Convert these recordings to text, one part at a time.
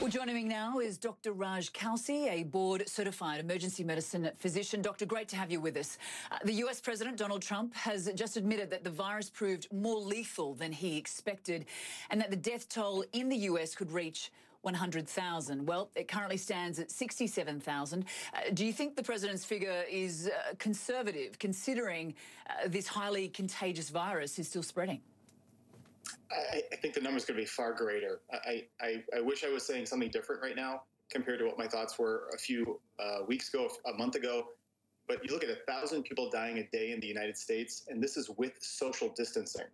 Well, joining me now is Dr. Kalsi, a board-certified emergency medicine physician. Doctor, great to have you with us. The US President Donald Trump has just admitted that the virus proved more lethal than he expected and that the death toll in the US could reach 100,000. Well, it currently stands at 67,000. Do you think the president's figure is conservative, considering this highly contagious virus is still spreading? I think the number's going to be far greater. I wish I was saying something different right now compared to what my thoughts were a few weeks ago, a month ago. But you look at 1,000 people dying a day in the United States, and this is with social distancing.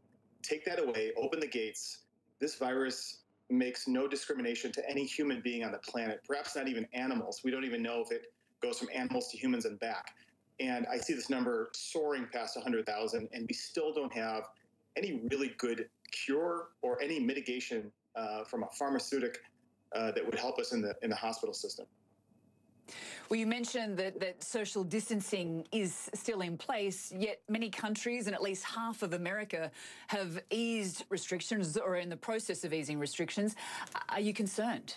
Take that away, open the gates. This virus makes no discrimination to any human being on the planet, perhaps not even animals. We don't even know if it goes from animals to humans and back. And I see this number soaring past 100,000, and we still don't have any really good cure or any mitigation from a pharmaceutic that would help us in the hospital system. Well, you mentioned that social distancing is still in place, yet many countries and at least half of America have eased restrictions or are in the process of easing restrictions. Are you concerned?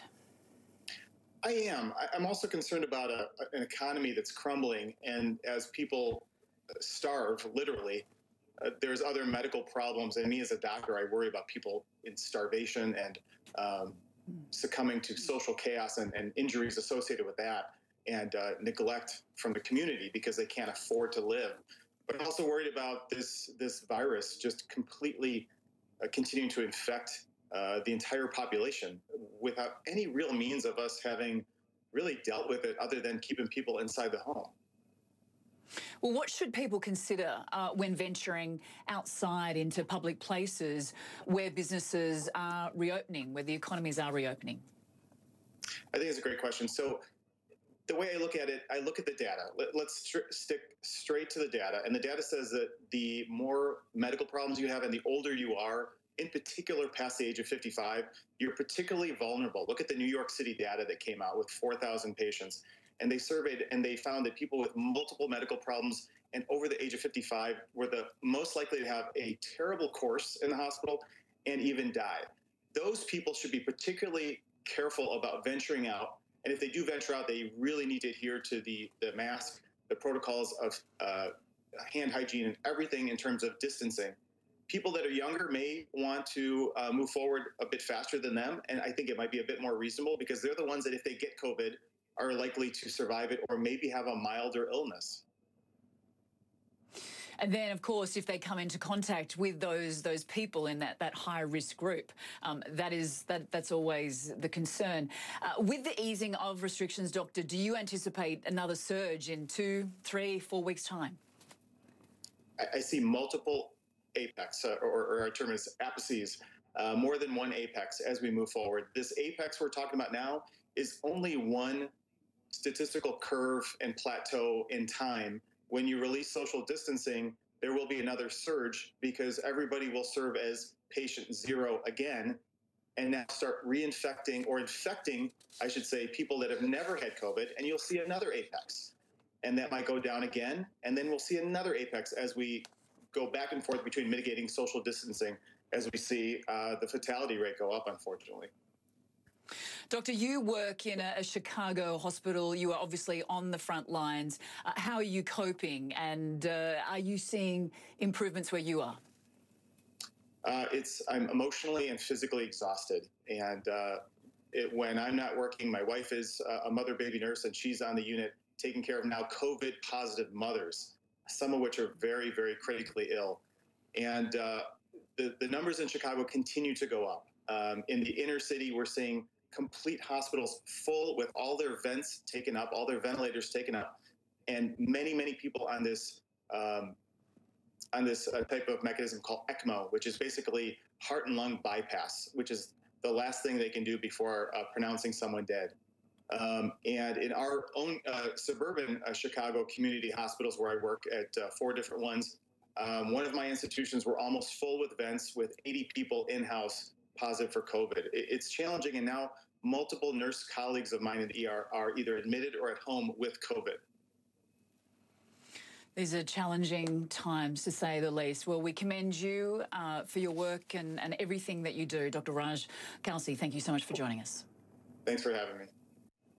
I am. I'm also concerned about an economy that's crumbling, and as people starve, literally, there's other medical problems. And me as a doctor, I worry about people in starvation and succumbing to social chaos and injuries associated with that, and neglect from the community because they can't afford to live. But I'm also worried about this virus just completely continuing to infect the entire population without any real means of us having really dealt with it other than keeping people inside the home. Well, what should people consider when venturing outside into public places where businesses are reopening, where the economies are reopening? I think it's a great question. So the way I look at it, I look at the data. Let's stick straight to the data. And the data says that the more medical problems you have and the older you are, in particular past the age of 55, you're particularly vulnerable. Look at the New York City data that came out with 4,000 patients. And they surveyed and they found that people with multiple medical problems and over the age of 55 were the most likely to have a terrible course in the hospital and even die. Those people should be particularly careful about venturing out. And if they do venture out, they really need to adhere to the mask, the protocols of hand hygiene and everything in terms of distancing. People that are younger may want to move forward a bit faster than them. And I think it might be a bit more reasonable because they're the ones that if they get COVID, are likely to survive it or maybe have a milder illness. And then, of course, if they come into contact with those people in that high-risk group, that's always the concern. With the easing of restrictions, Doctor, do you anticipate another surge in 2, 3, 4 weeks' time? I see multiple apex, or our term is apices, more than one apex as we move forward. This apex we're talking about now is only one statistical curve and plateau in time. When you release social distancing, there will be another surge because everybody will serve as patient zero again and now start reinfecting or infecting, I should say, people that have never had COVID, and you'll see another apex. And that might go down again, and then we'll see another apex as we go back and forth between mitigating social distancing as we see the fatality rate go up, unfortunately. Doctor, you work in a Chicago hospital. You are obviously on the front lines. How are you coping, and are you seeing improvements where you are? I'm emotionally and physically exhausted. And when I'm not working, my wife is a mother-baby nurse, and she's on the unit taking care of now COVID-positive mothers, some of which are very, very critically ill. And the numbers in Chicago continue to go up. In the inner city, we're seeing complete hospitals full with all their vents taken up, all their ventilators taken up, and many, many people on this type of mechanism called ECMO, which is basically heart and lung bypass, which is the last thing they can do before pronouncing someone dead. And in our own suburban Chicago community hospitals where I work at 4 different ones, one of my institutions were almost full with vents with 80 people in-house positive for COVID. It's challenging, and now multiple nurse colleagues of mine in the ER are either admitted or at home with COVID. These are challenging times, to say the least. Well, we commend you for your work and everything that you do. Dr. Kalsi, thank you so much for joining us. Thanks for having me.